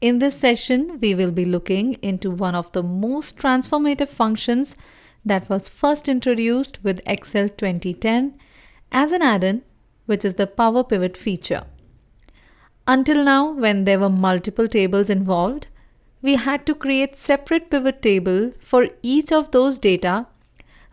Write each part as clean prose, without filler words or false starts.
In this session, we will be looking into one of the most transformative functions that was first introduced with Excel 2010 as an add-in, which is the Power Pivot feature. Until now, when there were multiple tables involved, we had to create separate pivot table for each of those data.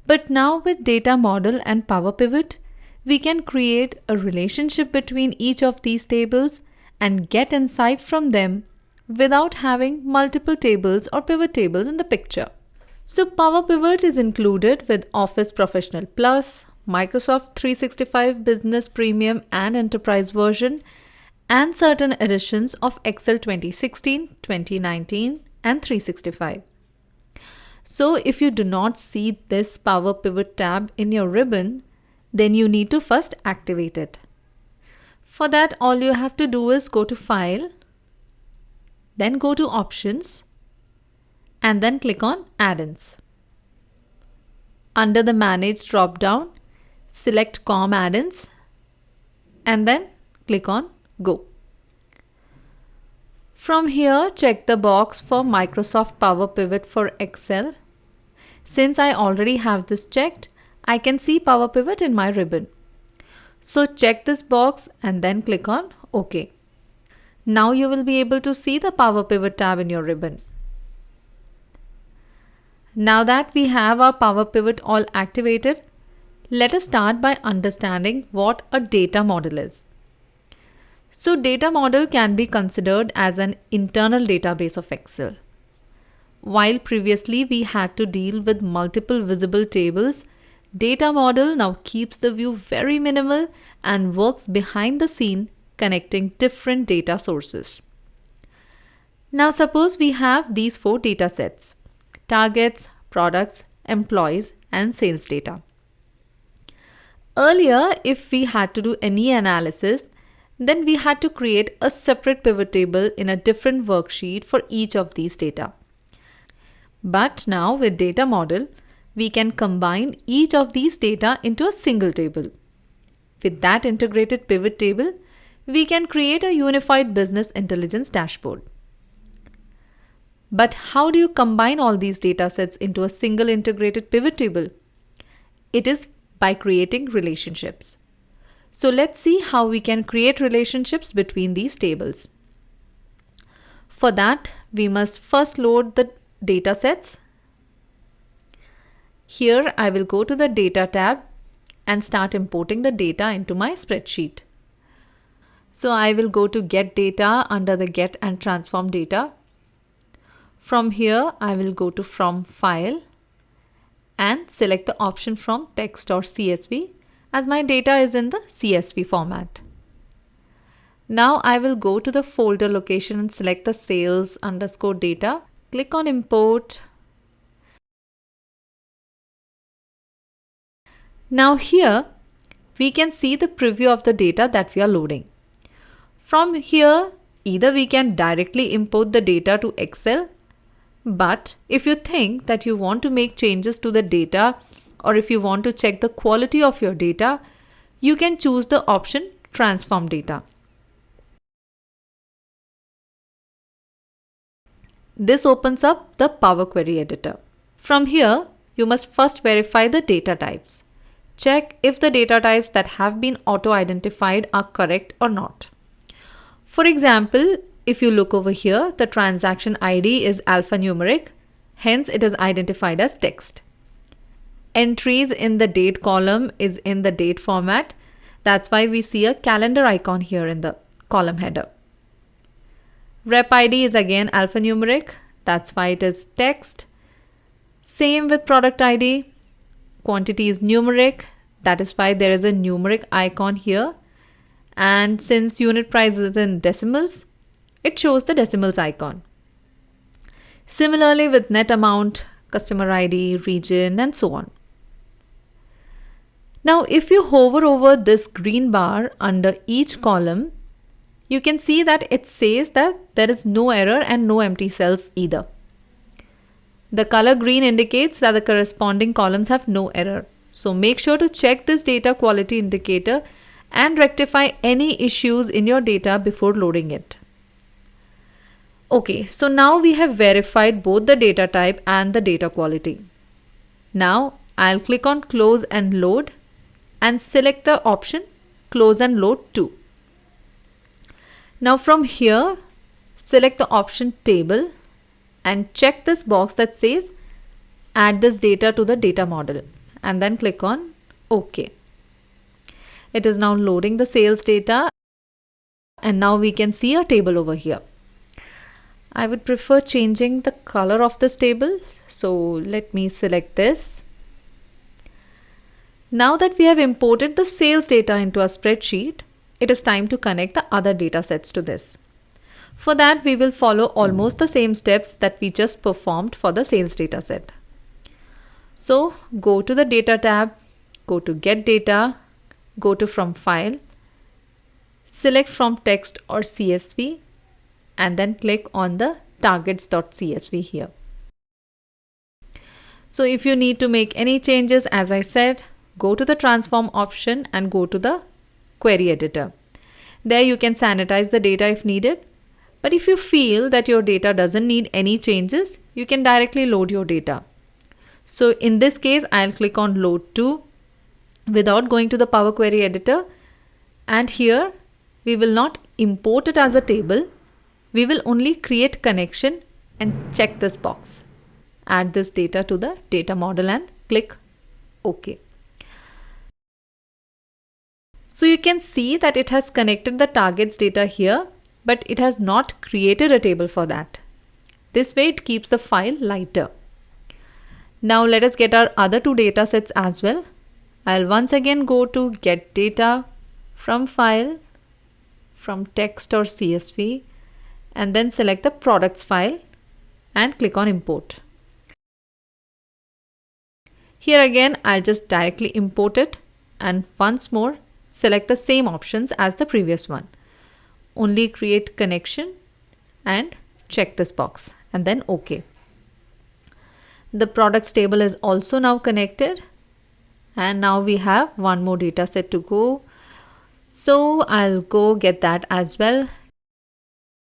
But now with data model and Power Pivot, we can create a relationship between each of these tables and get insight from them without having multiple tables or pivot tables in the picture. So Power Pivot is included with Office Professional Plus, Microsoft 365 Business Premium and Enterprise version, and certain editions of Excel 2016, 2019, and 365. So if you do not see this Power Pivot tab in your ribbon, then you need to first activate it. For that, all you have to do is go to File, then go to Options, and then click on Add-ins. Under the Manage drop-down, select COM Add-ins, and then click on Go. From here, check the box for Microsoft Power Pivot for Excel. Since I already have this checked, I can see Power Pivot in my ribbon. So check this box and then click on OK. Now you will be able to see the Power Pivot tab in your ribbon. Now that we have our Power Pivot all activated, let us start by understanding what a data model is. So data model can be considered as an internal database of Excel. While previously we had to deal with multiple visible tables, data model now keeps the view very minimal and works behind the scene, connecting different data sources. Now suppose we have these 4 data sets: targets, products, employees, and sales data. Earlier, if we had to do any analysis, then we had to create a separate pivot table in a different worksheet for each of these data. But now with data model, we can combine each of these data into a single table. With that integrated pivot table, we can create a unified business intelligence dashboard. But how do you combine all these data sets into a single integrated pivot table? It is by creating relationships. So let's see how we can create relationships between these tables. For that, we must first load the data sets. Here I will go to the Data tab and start importing the data into my spreadsheet. So I will go to Get Data under the Get and Transform Data. From here, I will go to From File and select the option from Text or CSV, as my data is in the CSV format. Now I will go to the folder location and select the sales_data. Click on Import. Now here, we can see the preview of the data that we are loading. From here, either we can directly import the data to Excel, but if you think that you want to make changes to the data, or if you want to check the quality of your data, you can choose the option Transform Data. This opens up the Power Query Editor. From here, you must first verify the data types. Check if the data types that have been auto-identified are correct or not. For example, if you look over here, the transaction ID is alphanumeric, hence it is identified as text. Entries in the date column is in the date format. That's why we see a calendar icon here in the column header. Rep ID is again alphanumeric. That's why it is text. Same with product ID. Quantity is numeric. That is why there is a numeric icon here. And since unit price is in decimals, it shows the decimals icon. Similarly with net amount, customer ID, region, and so on. Now, if you hover over this green bar under each column, you can see that it says that there is no error and no empty cells either. The color green indicates that the corresponding columns have no error. So make sure to check this data quality indicator and rectify any issues in your data before loading it. Okay, so now we have verified both the data type and the data quality. Now I'll click on close and load and select the option close and load to. Now from here, select the option table and check this box that says add this data to the data model and then click on OK. It is now loading the sales data and now we can see a table over here. I would prefer changing the color of this table, so let me select this. Now that we have imported the sales data into our spreadsheet, it is time to connect the other data sets to this. For that, we will follow almost the same steps that we just performed for the sales data set. So go to the data tab, go to get data, go to from file, select from text or CSV, and then click on the targets.csv here. So if you need to make any changes, as I said, go to the transform option and go to the query editor. There you can sanitize the data if needed. But if you feel that your data doesn't need any changes, you can directly load your data. So in this case, I'll click on load to without going to the Power Query editor. And here we will not import it as a table. We will only create connection and check this box. Add this data to the data model and click OK. So you can see that it has connected the targets data here, but it has not created a table for that. This way it keeps the file lighter. Now let us get our other two data sets as well. I'll once again go to get data from file, from text or CSV, and then select the products file and click on import. Here again, I'll just directly import it and once more select the same options as the previous one. Only create connection and check this box and then OK. The products table is also now connected and now we have one more data set to go. So I'll go get that as well.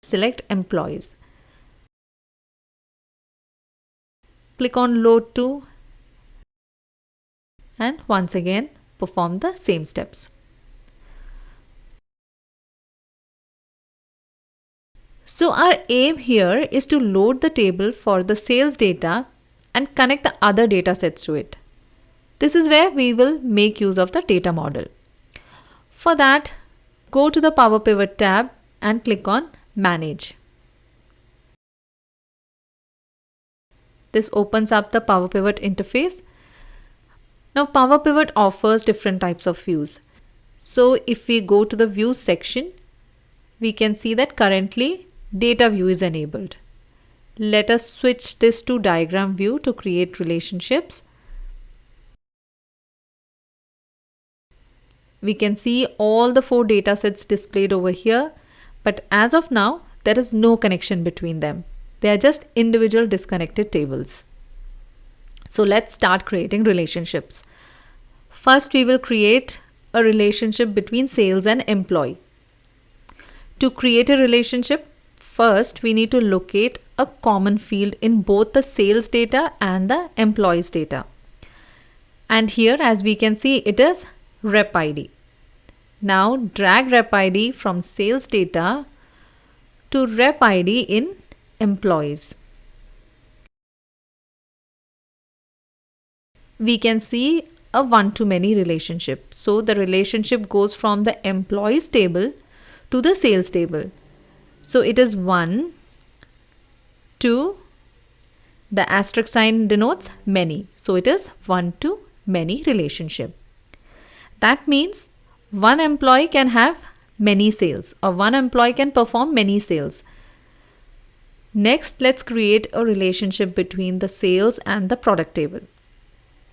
Select employees. Click on load to and once again perform the same steps. So our aim here is to load the table for the sales data and connect the other data sets to it. This is where we will make use of the data model. For that, go to the Power Pivot tab and click on Manage. This opens up the Power Pivot interface. Now Power Pivot offers different types of views. So if we go to the Views section, we can see that currently Data View is enabled. Let us switch this to Diagram View to create relationships. We can see all the 4 data sets displayed over here, but as of now, there is no connection between them. They are just individual disconnected tables. So let's start creating relationships. First, we will create a relationship between sales and employee. To create a relationship, first we need to locate a common field in both the sales data and the employees data. And here, as we can see, it is rep ID. Now drag rep ID from sales data to rep ID in employees. We can see a one-to-many relationship. So the relationship goes from the employees table to the sales table. So it is 1 to the asterisk sign denotes many. So it is one-to-many relationship. That means one employee can have many sales or one employee can perform many sales. Next, let's create a relationship between the sales and the product table.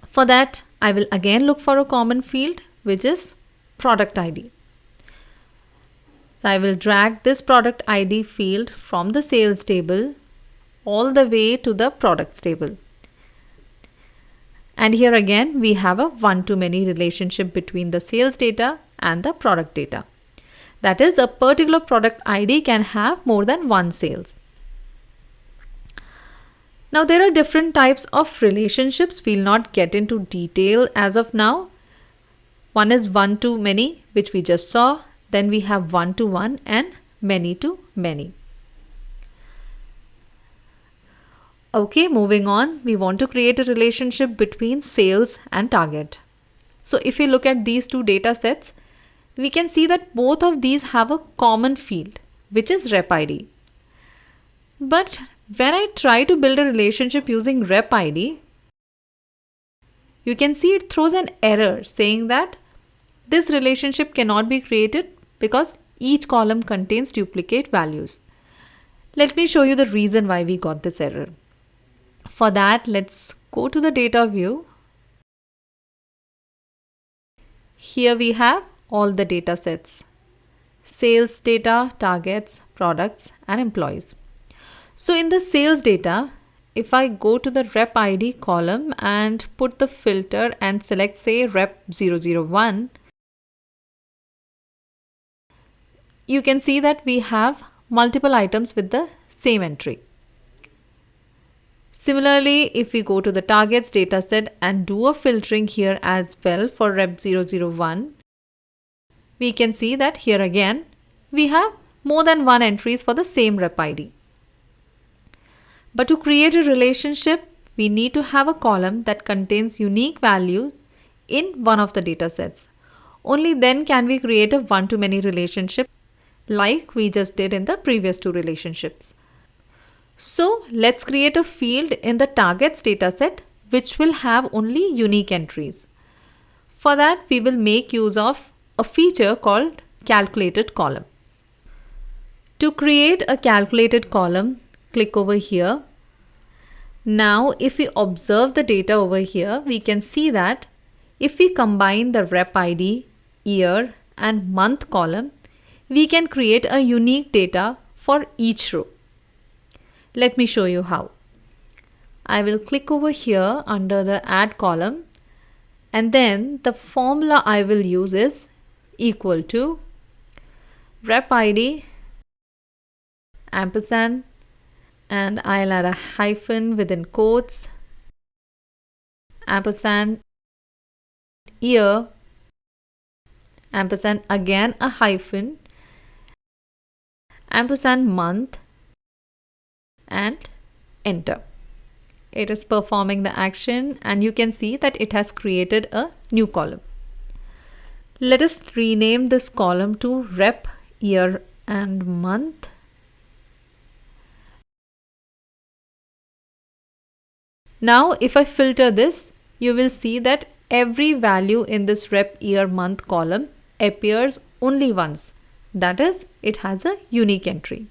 For that, I will again look for a common field, which is product ID. So I will drag this product ID field from the sales table all the way to the products table. And here again, we have a one-to-many relationship between the sales data and the product data. That is, a particular product ID can have more than one sales. Now there are different types of relationships. We'll not get into detail as of now. One is one to many, which we just saw. Then we have one to one and many to many. Okay, moving on. We want to create a relationship between sales and target. So if we look at these two data sets, we can see that both of these have a common field, which is rep ID. But when I try to build a relationship using rep ID, you can see it throws an error saying that this relationship cannot be created because each column contains duplicate values. Let me show you the reason why we got this error. For that, let's go to the data view. Here we have all the data sets: sales data, targets, products, and employees. So in the sales data, if I go to the rep ID column and put the filter and select, say, rep 001, you can see that we have multiple items with the same entry. Similarly, if we go to the targets dataset and do a filtering here as well for rep 001, we can see that here again we have more than one entries for the same rep ID. But to create a relationship, we need to have a column that contains unique value in one of the datasets. Only then can we create a one-to-many relationship like we just did in the previous two relationships. So let's create a field in the targets dataset which will have only unique entries. For that, we will make use of a feature called calculated column. To create a calculated column, click over here. Now, if we observe the data over here, we can see that if we combine the rep ID, year, and month column, we can create a unique data for each row. Let me show you how. I will click over here under the add column, and then the formula I will use is equal to rep ID ampersand, and I'll add a hyphen within quotes, ampersand year, ampersand again a hyphen, ampersand month, and enter. It is performing the action and you can see that it has created a new column. Let us rename this column to rep year and month. Now if I filter this, you will see that every value in this rep year month column appears only once. That is, it has a unique entry.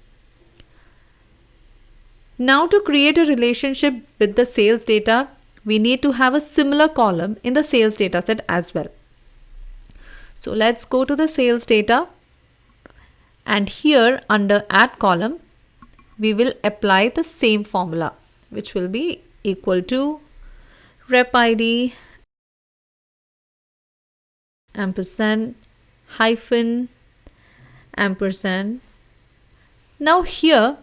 Now to create a relationship with the sales data, we need to have a similar column in the sales data set as well. So let's go to the sales data, and here under add column, we will apply the same formula, which will be equal to rep ID ampersand hyphen ampersand. Now here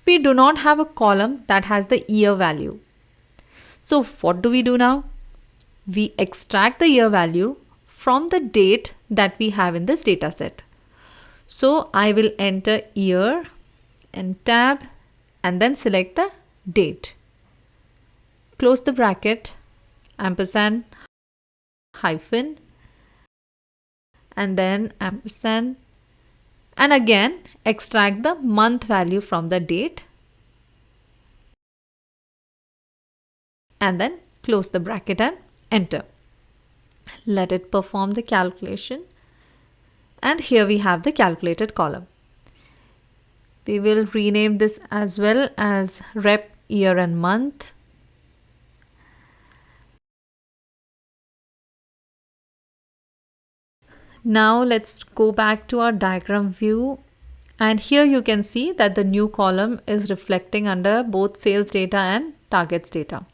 we do not have a column that has the year value. So what do we do now? We extract the year value from the date that we have in this data set. So I will enter year and tab and then select the date. Close the bracket, ampersand hyphen, and then ampersand, and again extract the month value from the date and then close the bracket and enter. Let it perform the calculation, and here we have the calculated column. We will rename this as well as rep year and month. Now let's go back to our diagram view, and here you can see that the new column is reflecting under both sales data and targets data.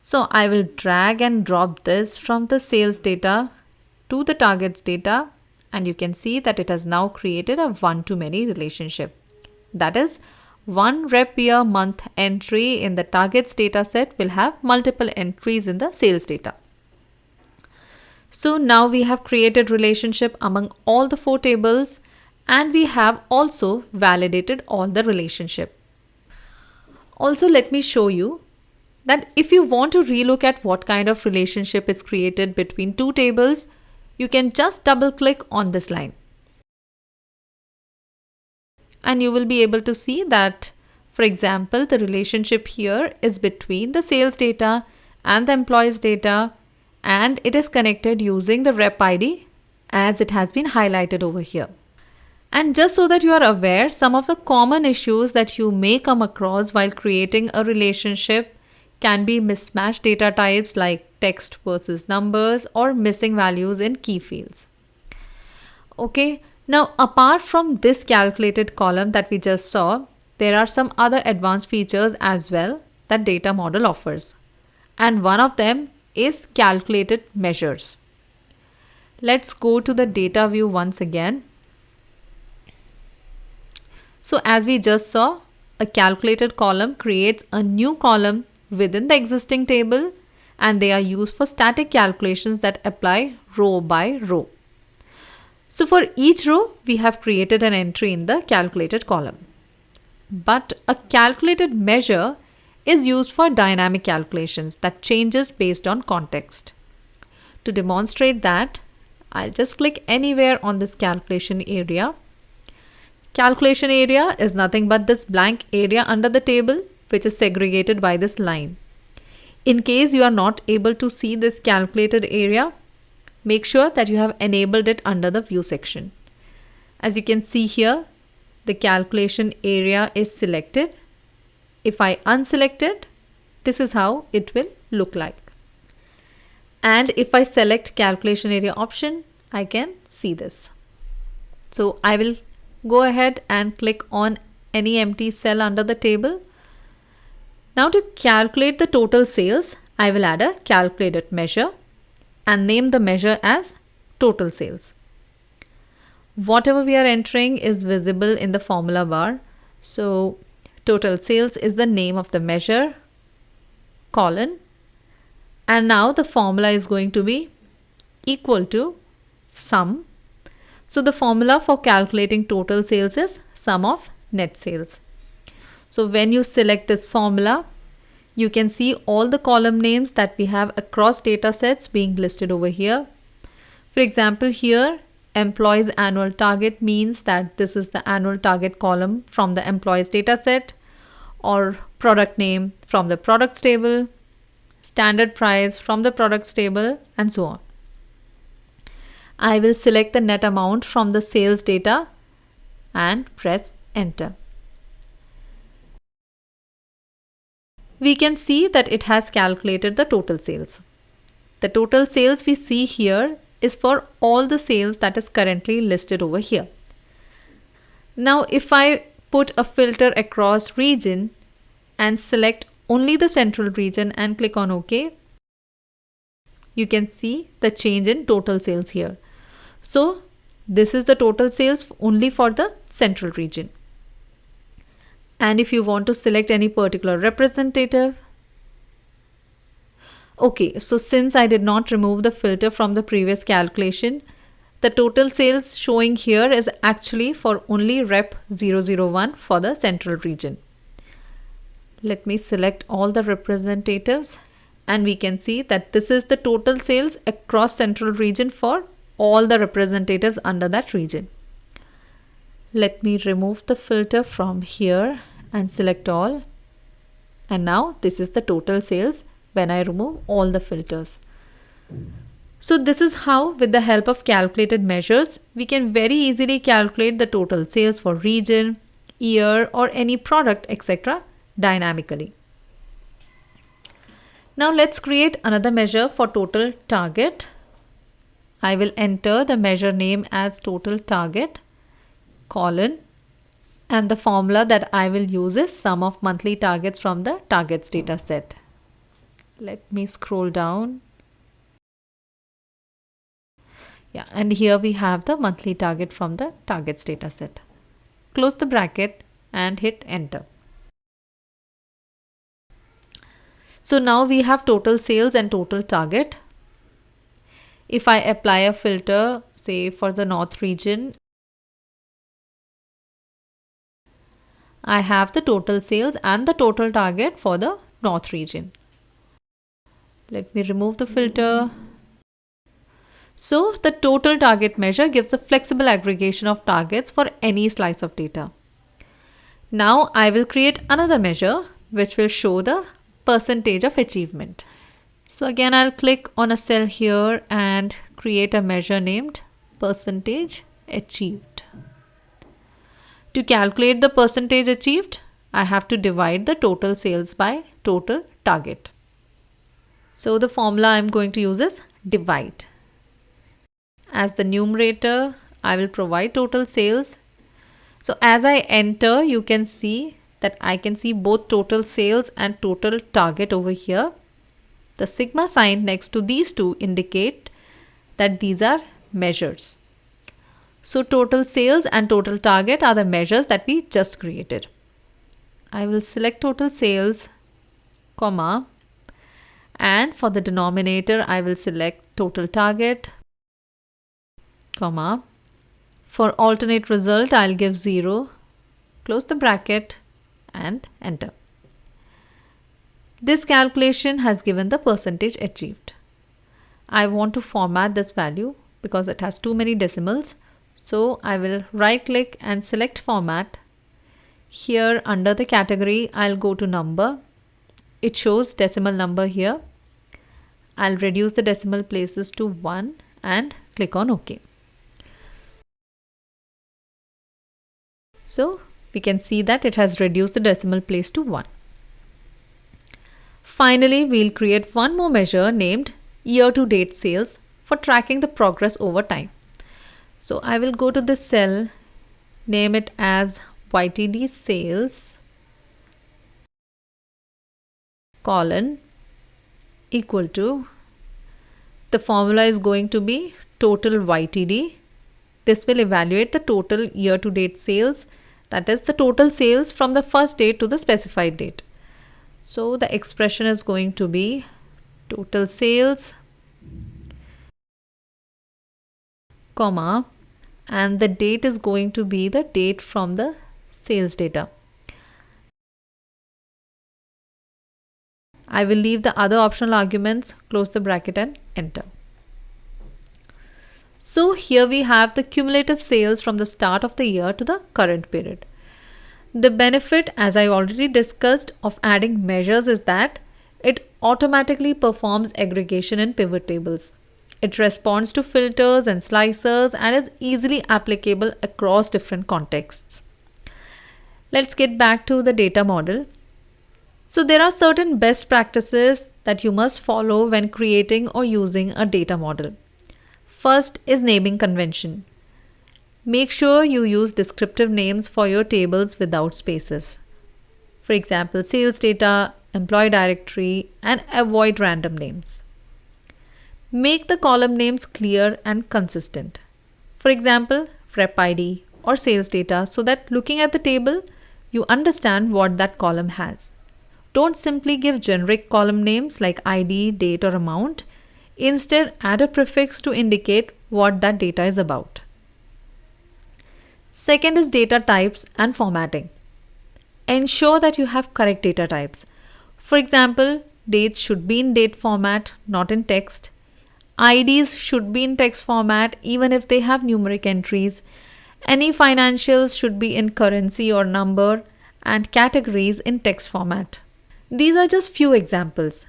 So I will drag and drop this from the sales data to the targets data, and you can see that it has now created a one-to-many relationship. That is, one rep year month entry in the targets data set will have multiple entries in the sales data. So now we have created relationship among all the 4 tables, and we have also validated all the relationship. Also, let me show you that if you want to relook at what kind of relationship is created between 2 tables, you can just double click on this line. And you will be able to see that, for example, the relationship here is between the sales data and the employees data, and it is connected using the rep ID as it has been highlighted over here. And just so that you are aware, some of the common issues that you may come across while creating a relationship can be mismatched data types like text versus numbers or missing values in key fields. Okay, now apart from this calculated column that we just saw, there are some other advanced features as well that data model offers. And one of them is calculated measures. Let's go to the data view once again. So as we just saw, a calculated column creates a new column within the existing table, and they are used for static calculations that apply row by row. So for each row, we have created an entry in the calculated column. But a calculated measure is used for dynamic calculations that changes based on context. To demonstrate that, I'll just click anywhere on this calculation area. Calculation area is nothing but this blank area under the table, which is segregated by this line. In case you are not able to see this calculated area, make sure that you have enabled it under the view section. As you can see here, the calculation area is selected. If I unselect it, this is how it will look like. And if I select calculation area option, I can see this. So I will go ahead and click on any empty cell under the table. Now to calculate the total sales, I will add a calculated measure and name the measure as total sales. Whatever we are entering is visible in the formula bar. So total sales is the name of the measure, colon, and now the formula is going to be equal to sum. So the formula for calculating total sales is sum of net sales. So when you select this formula, you can see all the column names that we have across data sets being listed over here. For example, here employees annual target means that this is the annual target column from the employees data set, or product name from the products table, standard price from the products table, and so on. I will select the net amount from the sales data and press enter. We can see that it has calculated the total sales. The total sales we see here is for all the sales that is currently listed over here. Now if I put a filter across region and select only the central region and click on OK, you can see the change in total sales here. So this is the total sales only for the central region. And if you want to select any particular representative, okay, so since I did not remove the filter from the previous calculation, the total sales showing here is actually for only rep 001 for the central region. Let me select all the representatives, and we can see that this is the total sales across central region for all the representatives under that region. Let me remove the filter from here and select all. And now this is the total sales when I remove all the filters. So this is how, with the help of calculated measures, we can very easily calculate the total sales for region, year, or any product, etc. dynamically. Now let's create another measure for total target. I will enter the measure name as total target, colon, and the formula that I will use is sum of monthly targets from the targets data set. Let me scroll down. Yeah, and here we have the monthly target from the targets data set. Close the bracket and hit enter. So now we have total sales and total target. If I apply a filter, say for the north region, I have the total sales and the total target for the north region. Let me remove the filter. So the total target measure gives a flexible aggregation of targets for any slice of data. Now I will create another measure which will show the percentage of achievement. So again, I'll click on a cell here and create a measure named percentage achieved. To calculate the percentage achieved, I have to divide the total sales by total target. So the formula I'm going to use is divide. As the numerator, I will provide total sales. So as I enter, you can see that I can see both total sales and total target over here. The sigma sign next to these two indicate that these are measures. So total sales and total target are the measures that we just created. I will select total sales, comma, and for the denominator, I will select total target, comma. For alternate result, I'll give 0, close the bracket and enter. This calculation has given the percentage achieved. I want to format this value because it has too many decimals. So I will right click and select format. Here under the category, I'll go to number. It shows decimal number here. I'll reduce the decimal places to 1 and click on OK. So we can see that it has reduced the decimal place to 1. Finally, we'll create one more measure named year-to-date sales for tracking the progress over time. So I will go to this cell, name it as YTD sales, colon, equal to, the formula is going to be total YTD. This will evaluate the total year-to-date sales, that is the total sales from the first date to the specified date. So the expression is going to be total sales, comma, and the date is going to be the date from the sales data. I will leave the other optional arguments, close the bracket and enter. So here we have the cumulative sales from the start of the year to the current period. The benefit, as I already discussed, of adding measures is that it automatically performs aggregation in pivot tables. It responds to filters and slicers and is easily applicable across different contexts. Let's get back to the data model. So there are certain best practices that you must follow when creating or using a data model. First is naming convention. Make sure you use descriptive names for your tables without spaces. For example, sales data, employee directory, and avoid random names. Make the column names clear and consistent. For example, rep ID or sales data, so that looking at the table, you understand what that column has. Don't simply give generic column names like ID, date, or amount. Instead, add a prefix to indicate what that data is about. Second is data types and formatting. Ensure that you have correct data types. For example, dates should be in date format, not in text. IDs should be in text format even if they have numeric entries. Any financials should be in currency or number, and categories in text format. These are just few examples.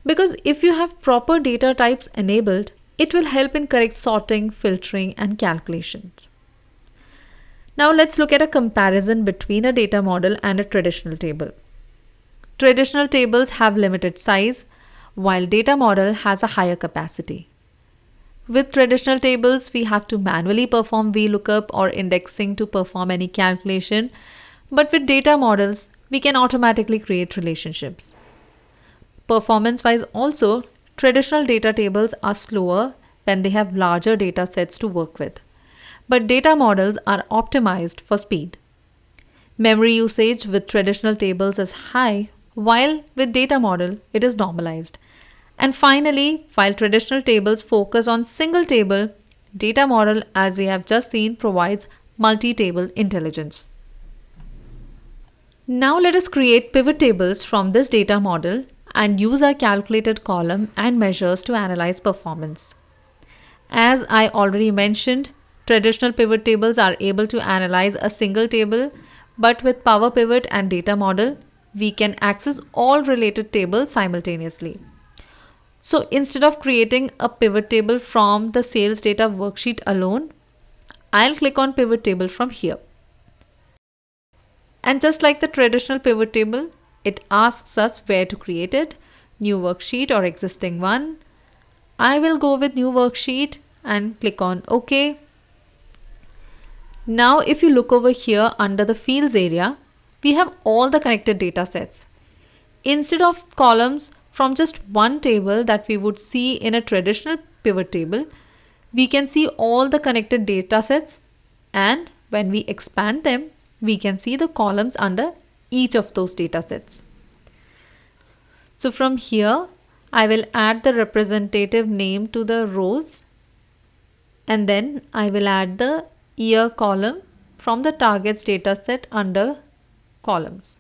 Because if you have proper data types enabled, it will help in correct sorting, filtering, and calculations. Now let's look at a comparison between a data model and a traditional table. Traditional tables have limited size, while data model has a higher capacity. With traditional tables, we have to manually perform VLOOKUP or indexing to perform any calculation, but with data models, we can automatically create relationships. Performance-wise also, traditional data tables are slower when they have larger data sets to work with. But data models are optimized for speed. Memory usage with traditional tables is high, while with data model, it is normalized. And finally, while traditional tables focus on single table, data model, as we have just seen, provides multi-table intelligence. Now let us create pivot tables from this data model and use our calculated column and measures to analyze performance. As I already mentioned, traditional pivot tables are able to analyze a single table, but with Power Pivot and data model, we can access all related tables simultaneously. So instead of creating a pivot table from the sales data worksheet alone, I'll click on pivot table from here. And just like the traditional pivot table, it asks us where to create it, new worksheet or existing one. I will go with new worksheet and click on OK. Now if you look over here under the fields area, we have all the connected data sets. Instead of columns from just one table that we would see in a traditional pivot table, we can see all the connected data sets, and when we expand them, we can see the columns under each of those data sets. So from here, I will add the representative name to the rows, and then I will add the year column from the targets data set under columns.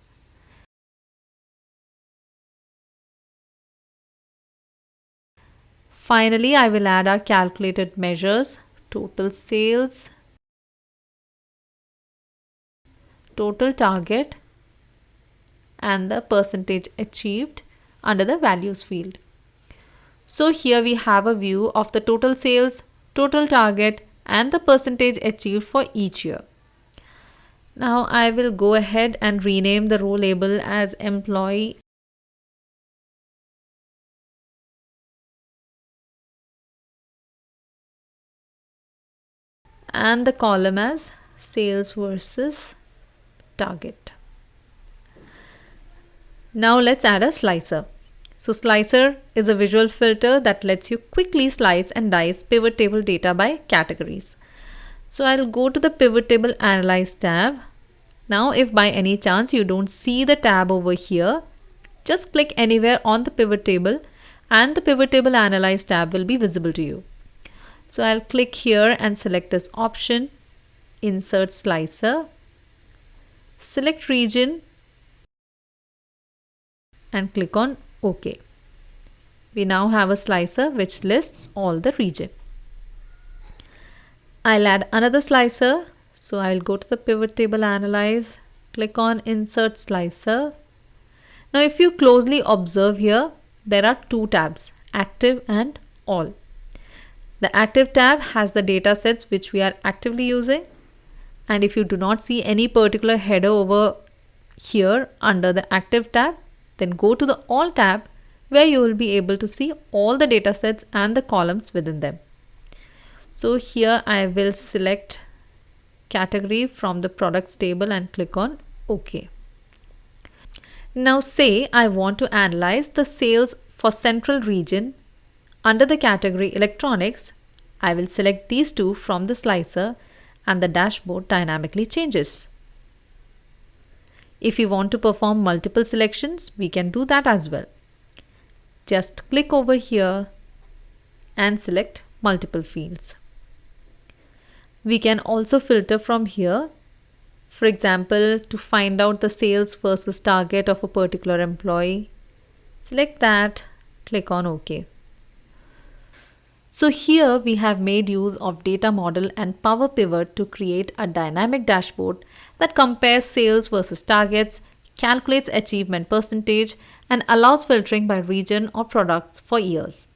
Finally, I will add our calculated measures, total sales, total target, and the percentage achieved under the values field. So here we have a view of the total sales, total target, and the percentage achieved for each year. Now I will go ahead and rename the row label as employee and the column as sales versus target. Now let's add a slicer. So slicer is a visual filter that lets you quickly slice and dice pivot table data by categories. So I'll go to the pivot table analyze tab. Now if by any chance you don't see the tab over here, just click anywhere on the pivot table and the pivot table analyze tab will be visible to you. So I'll click here and select this option, insert slicer, select region and click on OK. We now have a slicer which lists all the region. I'll add another slicer. So I'll go to the pivot table analyze, click on insert slicer. Now if you closely observe here, there are two tabs, active and all. The active tab has the data sets which we are actively using. And if you do not see any particular header over here under the active tab, then go to the all tab where you will be able to see all the data sets and the columns within them. So here I will select category from the products table and click on OK. Now say I want to analyze the sales for central region under the category electronics. I will select these two from the slicer and the dashboard dynamically changes. If you want to perform multiple selections, we can do that as well. Just click over here and select multiple fields. We can also filter from here. For example, to find out the sales versus target of a particular employee, select that, click on OK. So here we have made use of data model and Power Pivot to create a dynamic dashboard that compares sales versus targets, calculates achievement percentage, and allows filtering by region or products for years.